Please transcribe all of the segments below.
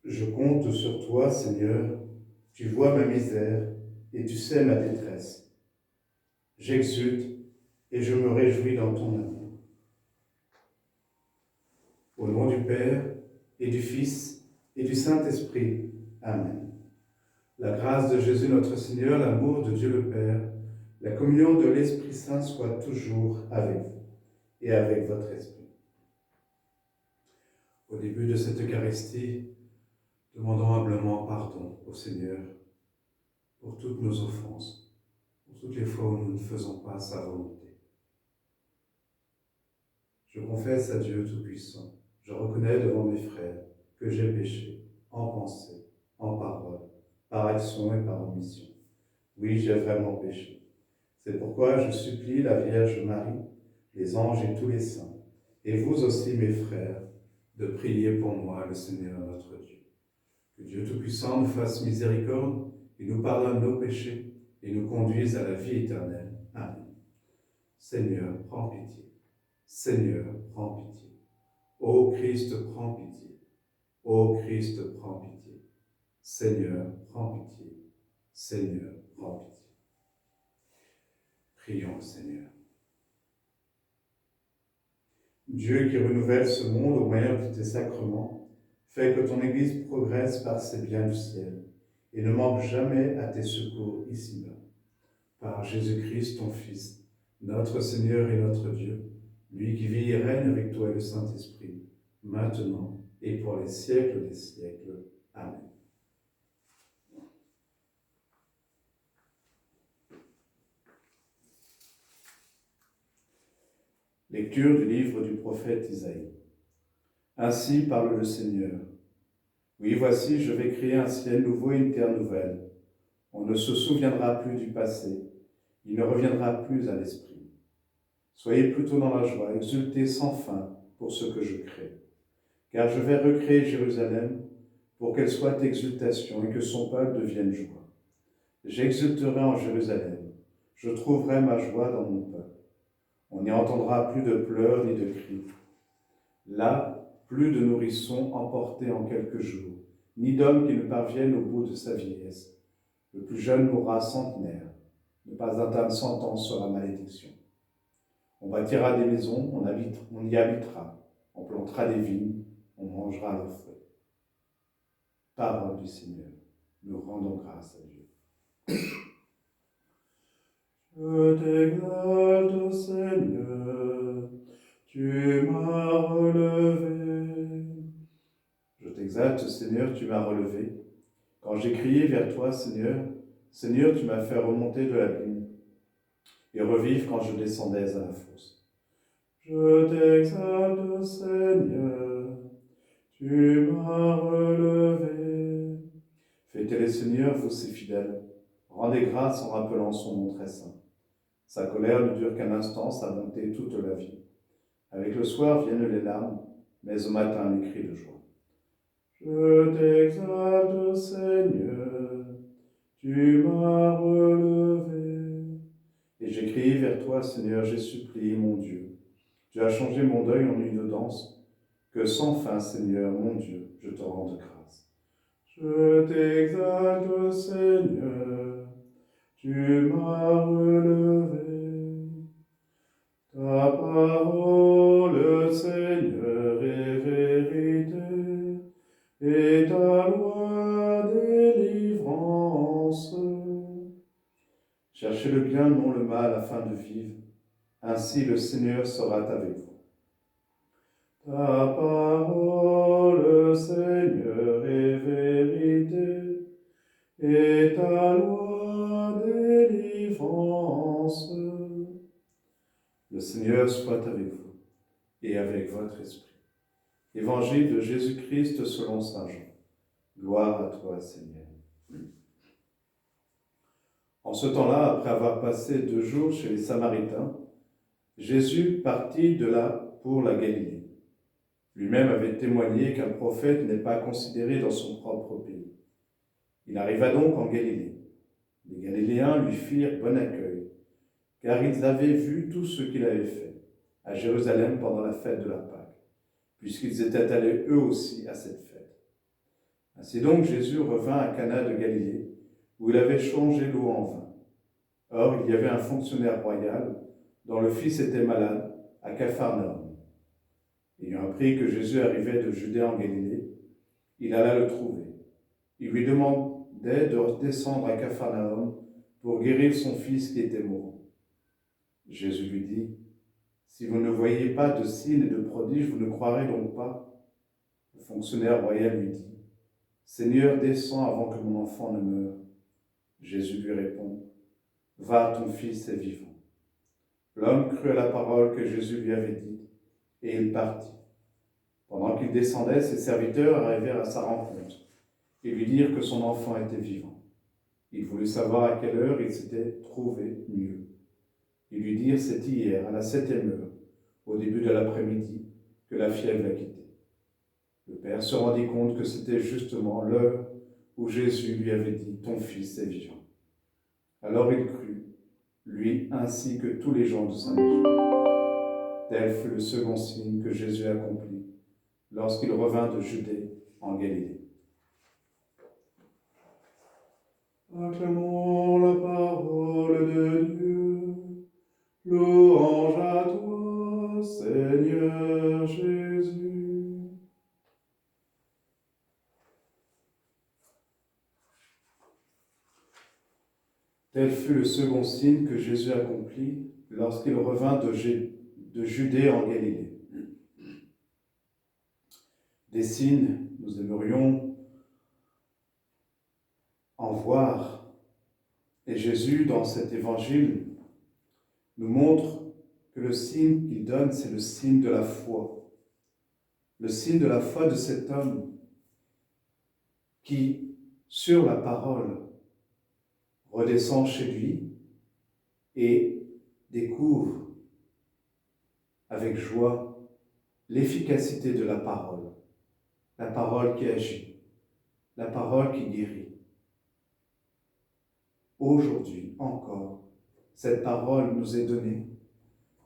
Je compte sur toi, Seigneur, tu vois ma misère et tu sais ma détresse. J'exulte et je me réjouis dans ton amour. Au nom du Père et du Fils et du Saint-Esprit. Amen. La grâce de Jésus notre Seigneur, l'amour de Dieu le Père, la communion de l'Esprit Saint soit toujours avec vous et avec votre esprit. Au début de cette Eucharistie, demandons humblement pardon au Seigneur pour toutes nos offenses, pour toutes les fois où nous ne faisons pas sa volonté. Je confesse à Dieu Tout-Puissant, je reconnais devant mes frères que j'ai péché, en pensée, en parole, par action et par omission. Oui, j'ai vraiment péché. C'est pourquoi je supplie la Vierge Marie, les anges et tous les saints, et vous aussi mes frères, de prier pour moi le Seigneur notre Dieu. Que Dieu Tout-Puissant nous fasse miséricorde et nous pardonne nos péchés et nous conduise à la vie éternelle. Amen. Seigneur, prends pitié. Seigneur, prends pitié. Ô Christ, prends pitié. Ô Christ, prends pitié. Seigneur, prends pitié. Seigneur, prends pitié. Prions, Seigneur. Dieu qui renouvelle ce monde au moyen de tes sacrements, fais que ton Église progresse par ses biens du ciel et ne manque jamais à tes secours ici-bas. Par Jésus-Christ, ton Fils, notre Seigneur et notre Dieu, lui qui vit et règne avec toi et le Saint-Esprit, maintenant et pour les siècles des siècles. Amen. Lecture du livre du prophète Isaïe. Ainsi parle le Seigneur. Oui, voici, je vais créer un ciel nouveau et une terre nouvelle. On ne se souviendra plus du passé, il ne reviendra plus à l'esprit. Soyez plutôt dans la joie, exultez sans fin pour ce que je crée. Car je vais recréer Jérusalem pour qu'elle soit exultation et que son peuple devienne joie. J'exulterai en Jérusalem, je trouverai ma joie dans mon peuple. On n'y entendra plus de pleurs ni de cris. Là, plus de nourrissons emportés en quelques jours, ni d'hommes qui ne parviennent au bout de sa vieillesse. Le plus jeune mourra centenaire, ne pas atteindre 100 ans sera malédiction. On bâtira des maisons, on y habitera, on plantera des vignes, on mangera leurs fruits. Parole du Seigneur, nous rendons grâce à Dieu. Je t'exalte, Seigneur, tu m'as relevé. Je t'exalte, Seigneur, tu m'as relevé. Quand j'ai crié vers toi, Seigneur, Seigneur, tu m'as fait remonter de l'abîme et revivre quand je descendais à la fosse. Je t'exalte, Seigneur, tu m'as relevé. Fêtez le Seigneur, vous ses fidèles. Rendez grâce en rappelant son nom très saint. Sa colère ne dure qu'un instant, sa bonté toute la vie. Avec le soir viennent les larmes, mais au matin les cris de joie. Je t'exalte, Seigneur, tu m'as relevé. Et j'ai crié vers toi, Seigneur, j'ai supplié, mon Dieu. Tu as changé mon deuil en une danse. Que sans fin, Seigneur, mon Dieu, je te rende grâce. Je t'exalte, Seigneur, tu m'as relevé. Ta parole, Seigneur, est vérité, et ta loi délivrance. Cherchez le bien, non le mal, afin de vivre. Ainsi le Seigneur sera avec vous. Ta parole, Seigneur, est vérité, et ta loi délivrance. Le Seigneur soit avec vous et avec votre esprit. Évangile de Jésus-Christ selon saint Jean. Gloire à toi, Seigneur. En ce temps-là, après avoir passé 2 jours chez les Samaritains, Jésus partit de là pour la Galilée. Lui-même avait témoigné qu'un prophète n'est pas considéré dans son propre pays. Il arriva donc en Galilée. Les Galiléens lui firent bon accueil, car ils avaient vu tout ce qu'il avait fait à Jérusalem pendant la fête de la Pâque, puisqu'ils étaient allés eux aussi à cette fête. Ainsi donc, Jésus revint à Cana de Galilée, où il avait changé l'eau en vin. Or, il y avait un fonctionnaire royal, dont le fils était malade, à Capharnaüm. Ayant appris que Jésus arrivait de Judée en Galilée, il alla le trouver. Il lui demandait de descendre à Capharnaüm pour guérir son fils qui était mourant. Jésus lui dit, « Si vous ne voyez pas de signes et de prodiges, vous ne croirez donc pas ?» Le fonctionnaire royal lui dit, « Seigneur, descends avant que mon enfant ne meure. » Jésus lui répond, « Va, ton fils est vivant. » L'homme crut à la parole que Jésus lui avait dite, et il partit. Pendant qu'il descendait, ses serviteurs arrivèrent à sa rencontre et lui dirent que son enfant était vivant. Il voulut savoir à quelle heure il s'était trouvé mieux. Ils lui dirent, c'est hier, à la 7e heure, au début de l'après-midi, que la fièvre l'a quitté. Le père se rendit compte que c'était justement l'heure où Jésus lui avait dit, ton fils est vivant. Alors il crut, lui ainsi que tous les gens de sa maison. Tel fut le second signe que Jésus accomplit lorsqu'il revint de Judée en Galilée. Acclamons la parole de Dieu. Louange à toi, Seigneur Jésus. Tel fut le second signe que Jésus accomplit lorsqu'il revint de Judée en Galilée. Des signes, nous aimerions en voir. Et Jésus, dans cet évangile, nous montre que le signe qu'il donne, c'est le signe de la foi. Le signe de la foi de cet homme qui, sur la parole, redescend chez lui et découvre avec joie l'efficacité de la parole qui agit, la parole qui guérit. Aujourd'hui encore, cette parole nous est donnée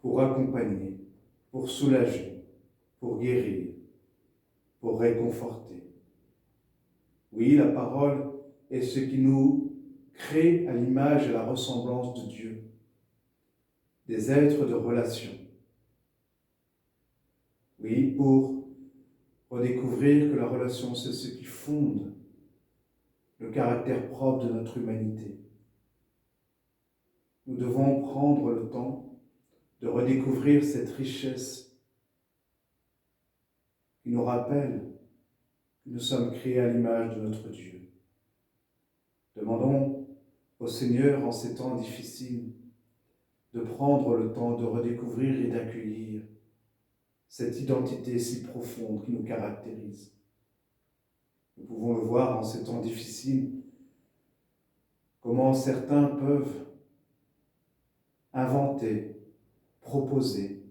pour accompagner, pour soulager, pour guérir, pour réconforter. Oui, la parole est ce qui nous crée à l'image et la ressemblance de Dieu, des êtres de relation. Oui, pour redécouvrir que la relation, c'est ce qui fonde le caractère propre de notre humanité. Nous devons prendre le temps de redécouvrir cette richesse qui nous rappelle que nous sommes créés à l'image de notre Dieu. Demandons au Seigneur en ces temps difficiles de prendre le temps de redécouvrir et d'accueillir cette identité si profonde qui nous caractérise. Nous pouvons le voir en ces temps difficiles, comment certains peuvent inventer, proposer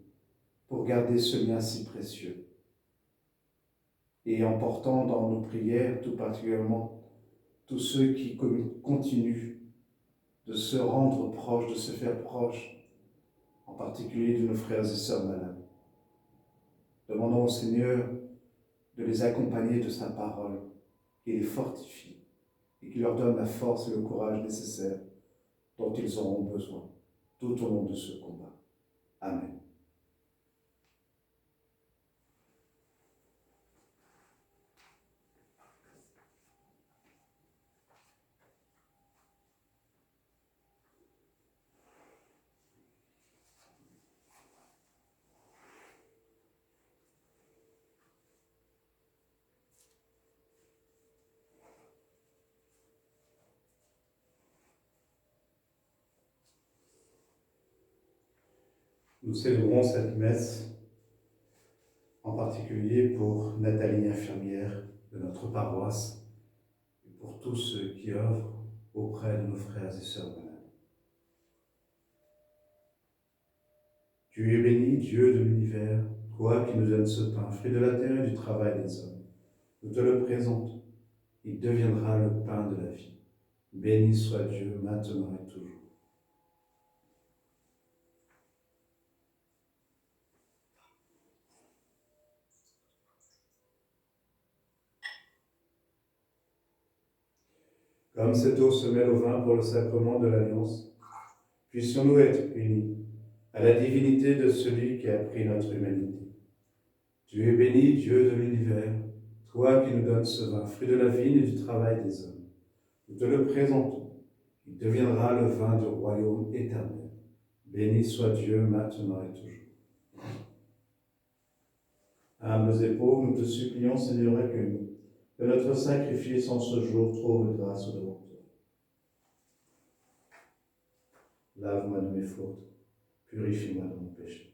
pour garder ce lien si précieux. Et en portant dans nos prières, tout particulièrement, tous ceux qui continuent de se rendre proches, de se faire proches, en particulier de nos frères et sœurs malades. Demandons au Seigneur de les accompagner de sa parole, qui les fortifie et qui leur donne la force et le courage nécessaires dont ils auront besoin tout au long de ce combat. Amen. Nous célébrons cette messe, en particulier pour Nathalie, infirmière de notre paroisse, et pour tous ceux qui œuvrent auprès de nos frères et sœurs malades. Tu es béni, Dieu de l'univers, toi qui nous donnes ce pain, fruit de la terre et du travail des hommes. Nous te le présentons, il deviendra le pain de la vie. Béni soit Dieu, maintenant et toujours. Comme cette eau se mêle au vin pour le sacrement de l'Alliance, puissions-nous être unis à la divinité de celui qui a pris notre humanité. Tu es béni, Dieu de l'univers, toi qui nous donnes ce vin, fruit de la vigne et du travail des hommes. Nous te le présentons. Il deviendra le vin du royaume éternel. Béni soit Dieu maintenant et toujours. Humbles et pauvres, nous te supplions, Seigneur, accueille-nous, que notre sacrifice en ce jour trouve grâce devant toi. Lave-moi de mes fautes, purifie-moi de mon péché.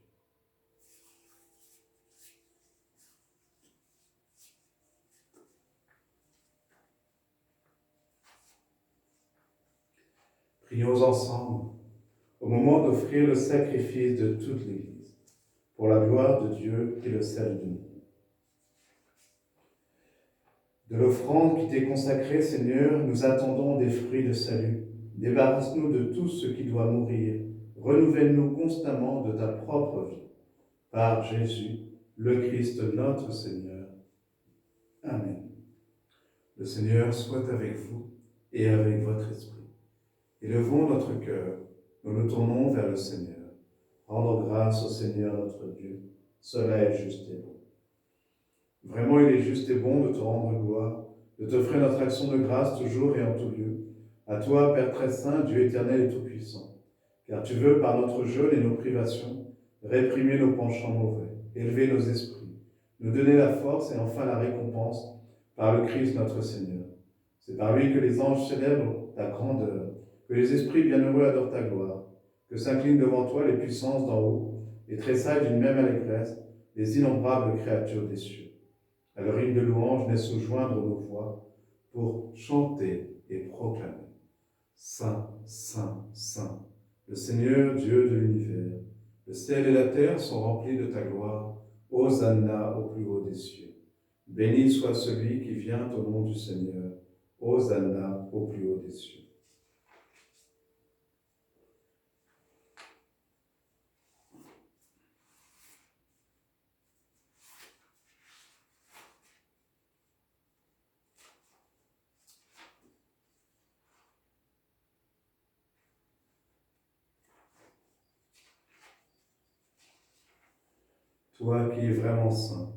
Prions ensemble, au moment d'offrir le sacrifice de toute l'Église, pour la gloire de Dieu et le salut de nous. De l'offrande qui t'est consacrée, Seigneur, nous attendons des fruits de salut. Débarrasse-nous de tout ce qui doit mourir. Renouvelle-nous constamment de ta propre vie. Par Jésus, le Christ notre Seigneur. Amen. Le Seigneur soit avec vous et avec votre esprit. Élevons notre cœur, nous nous tournons vers le Seigneur. Rendons grâce au Seigneur notre Dieu. Cela est juste et bon. Vraiment, il est juste et bon de te rendre gloire, de t'offrir notre action de grâce toujours et en tout lieu. À toi, Père très saint, Dieu éternel et tout-puissant, car tu veux, par notre jeûne et nos privations, réprimer nos penchants mauvais, élever nos esprits, nous donner la force et enfin la récompense par le Christ notre Seigneur. C'est par lui que les anges célèbrent ta grandeur, que les esprits bienheureux adorent ta gloire, que s'inclinent devant toi les puissances d'en haut et tressaillent d'une même allégresse les innombrables créatures des cieux. À leur hymne de louange naissent joindre nos voix pour chanter et proclamer. Saint, Saint, Saint, le Seigneur Dieu de l'univers, le ciel et la terre sont remplis de ta gloire. Hosanna au plus haut des cieux. Béni soit celui qui vient au nom du Seigneur. Hosanna au plus haut des cieux. Toi qui es vraiment saint,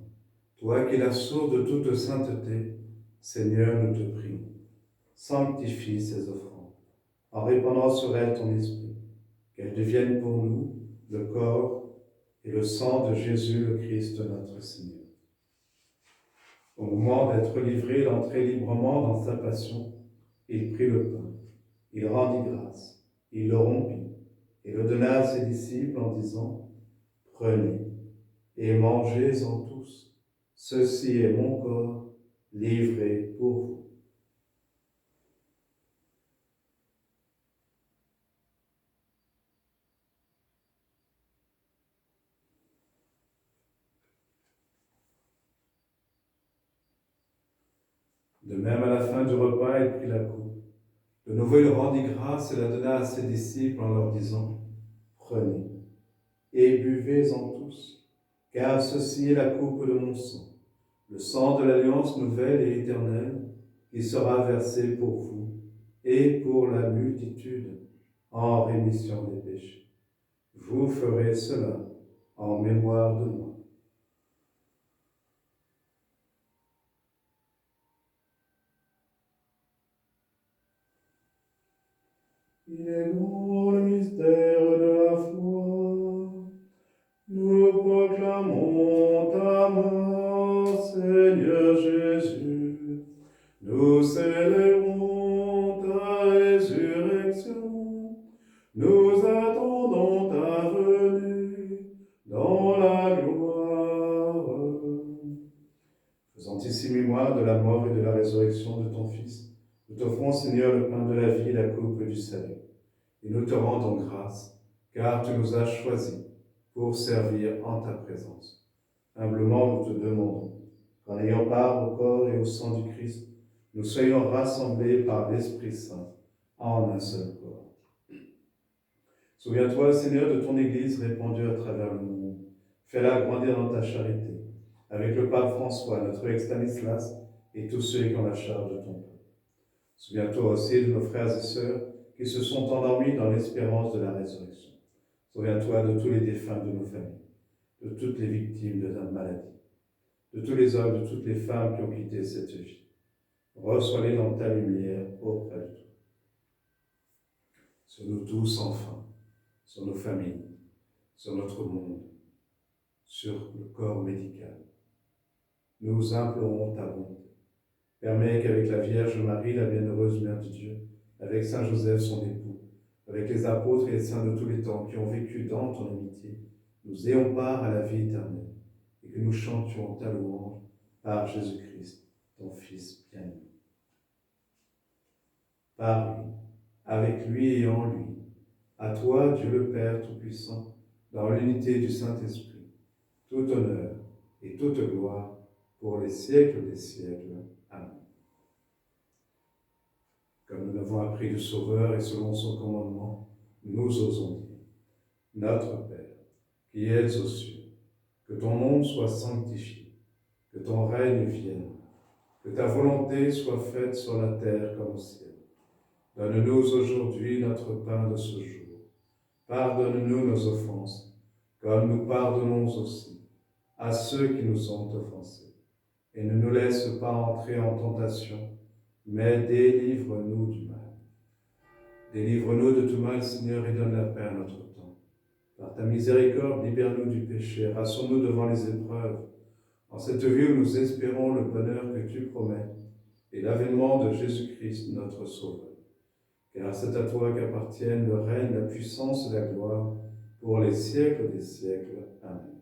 toi qui es la source de toute sainteté, Seigneur, nous te prions. Sanctifie ces offrandes, en répandant sur elles ton esprit, qu'elles deviennent pour nous le corps et le sang de Jésus le Christ notre Seigneur. Au moment d'être livré, d'entrer librement dans sa passion, il prit le pain, il rendit grâce, il le rompit et le donna à ses disciples en disant « Prenez et mangez-en tous, ceci est mon corps livré pour vous. » De même, à la fin du repas, il prit la coupe. De nouveau, il rendit grâce et la donna à ses disciples en leur disant « Prenez et buvez-en tous, car ceci est la coupe de mon sang, le sang de l'alliance nouvelle et éternelle, qui sera versé pour vous et pour la multitude en rémission des péchés. Vous ferez cela en mémoire de moi. » Il est grand le mystère de la foi. Nous proclamons ta mort, Seigneur Jésus. Nous célébrons ta résurrection. Nous attendons ta venue dans la gloire. Faisant ici mémoire de la mort et de la résurrection de ton Fils, nous t'offrons, Seigneur, le pain de la vie et la coupe du salut. Et nous te rendons grâce, car tu nous as choisis pour servir en ta présence. Humblement, nous te demandons qu'en ayant part au corps et au sang du Christ, nous soyons rassemblés par l'Esprit Saint en un seul corps. Souviens-toi, Seigneur, de ton Église répandue à travers le monde. Fais-la grandir dans ta charité, avec le pape François, notre ex Stanislas, et tous ceux qui ont la charge de ton peuple. Souviens-toi aussi de nos frères et sœurs qui se sont endormis dans l'espérance de la résurrection. Souviens-toi de tous les défunts de nos familles, de toutes les victimes de la maladie, de tous les hommes, de toutes les femmes qui ont quitté cette vie. Reçois-les dans ta lumière auprès de toi. Sur nous tous, enfin, sur nos familles, sur notre monde, sur le corps médical. Nous implorons ta bonté. Permets qu'avec la Vierge Marie, la bienheureuse Mère de Dieu, avec Saint Joseph, son époux, avec les apôtres et les saints de tous les temps qui ont vécu dans ton amitié, nous ayons part à la vie éternelle et que nous chantions ta louange par Jésus-Christ, ton Fils bien-aimé. Par lui, avec lui et en lui, à toi, Dieu le Père Tout-Puissant, dans l'unité du Saint-Esprit, tout honneur et toute gloire pour les siècles des siècles. Amen. Comme nous l'avons appris du Sauveur et selon son commandement, nous osons dire, Notre Père, qui es aux cieux, que ton nom soit sanctifié, que ton règne vienne, que ta volonté soit faite sur la terre comme au ciel. Donne-nous aujourd'hui notre pain de ce jour. Pardonne-nous nos offenses, comme nous pardonnons aussi à ceux qui nous ont offensés. Et ne nous laisse pas entrer en tentation, mais délivre-nous du mal. Délivre-nous de tout mal, Seigneur, et donne la paix à notre temps. Par ta miséricorde, libère-nous du péché, rassure-nous devant les épreuves, en cette vie où nous espérons le bonheur que tu promets et l'avènement de Jésus-Christ, notre Sauveur. Car c'est à toi qu'appartiennent le règne, la puissance et la gloire pour les siècles des siècles. Amen.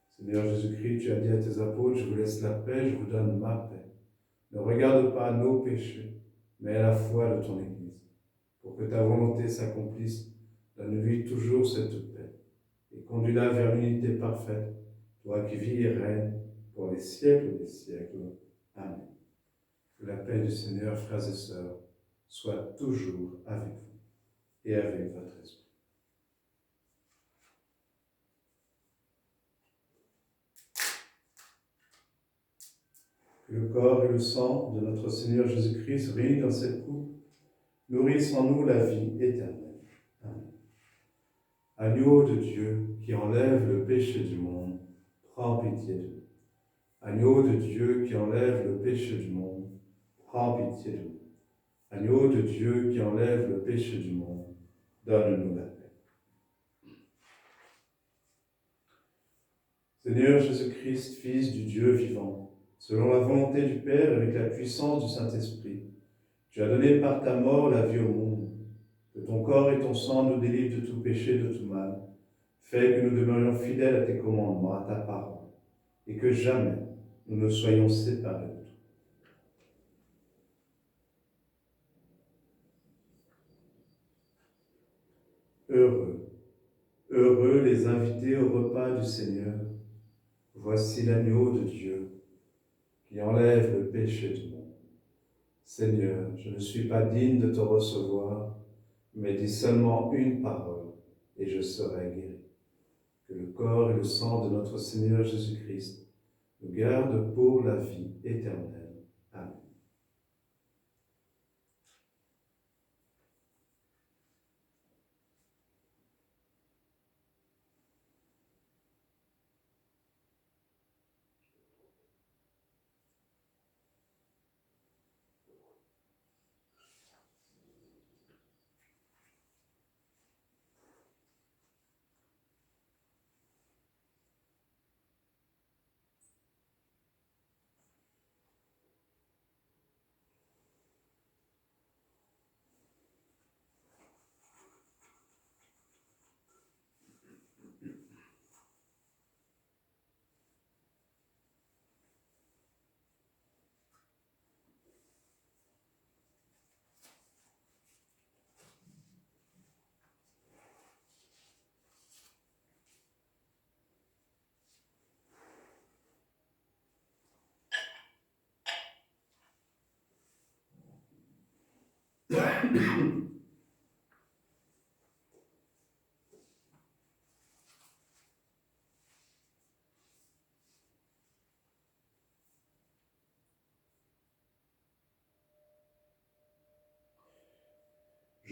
Seigneur Jésus-Christ, tu as dit à tes apôtres, je vous laisse la paix, je vous donne ma paix. Ne regarde pas nos péchés, mais la foi de ton Église. Pour que ta volonté s'accomplisse, donne-lui toujours cette paix et conduis-la vers l'unité parfaite, toi qui vis et règnes pour les siècles des siècles. Amen. Que la paix du Seigneur, frères et sœurs, soit toujours avec vous et avec votre esprit. Que le corps et le sang de notre Seigneur Jésus-Christ réunis dans cette coupe nourrissent en nous la vie éternelle. Amen. Agneau de Dieu qui enlève le péché du monde, prends pitié de nous. Agneau de Dieu qui enlève le péché du monde, prends pitié de nous. Agneau de Dieu qui enlève le péché du monde, donne-nous la paix. Seigneur Jésus-Christ, Fils du Dieu vivant, selon la volonté du Père et avec la puissance du Saint-Esprit, tu as donné par ta mort la vie au monde. Que ton corps et ton sang nous délivrent de tout péché, de tout mal. Fais que nous demeurions fidèles à tes commandements, à ta parole, et que jamais nous ne soyons séparés de toi. Heureux, heureux les invités au repas du Seigneur. Voici l'agneau de Dieu qui enlève le péché du monde. Seigneur, je ne suis pas digne de te recevoir, mais dis seulement une parole et je serai guéri. Que le corps et le sang de notre Seigneur Jésus-Christ nous gardent pour la vie éternelle. Amen.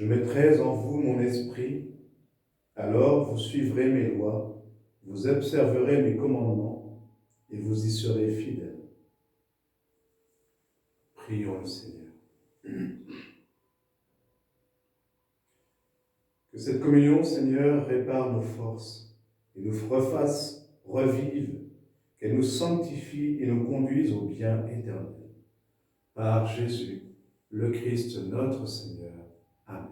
Je mettrai en vous mon esprit, alors vous suivrez mes lois, vous observerez mes commandements et vous y serez fidèles. Prions le Seigneur. Que cette communion, Seigneur, répare nos forces et nous refasse revivre, qu'elle nous sanctifie et nous conduise au bien éternel. Par Jésus, le Christ notre Seigneur. Amen.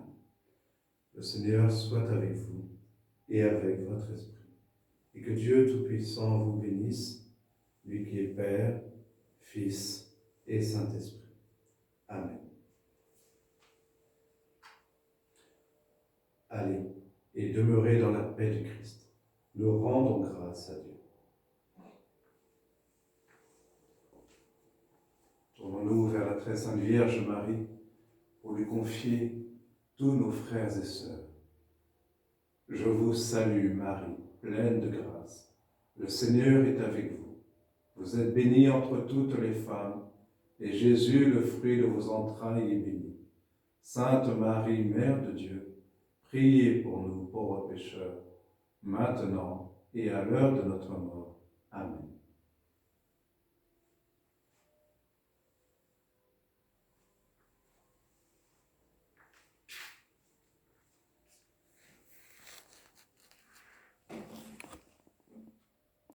Le Seigneur soit avec vous et avec votre esprit. Et que Dieu Tout-Puissant vous bénisse, lui qui est Père, Fils et Saint-Esprit. Amen. Allez et demeurez dans la paix du Christ. Nous rendons grâce à Dieu. Tournons-nous vers la très sainte Vierge Marie pour lui confier tous nos frères et sœurs. Je vous salue Marie, pleine de grâce. Le Seigneur est avec vous. Vous êtes bénie entre toutes les femmes, et Jésus, le fruit de vos entrailles, est béni. Sainte Marie, Mère de Dieu, priez pour nous pauvres pécheurs, maintenant et à l'heure de notre mort. Amen.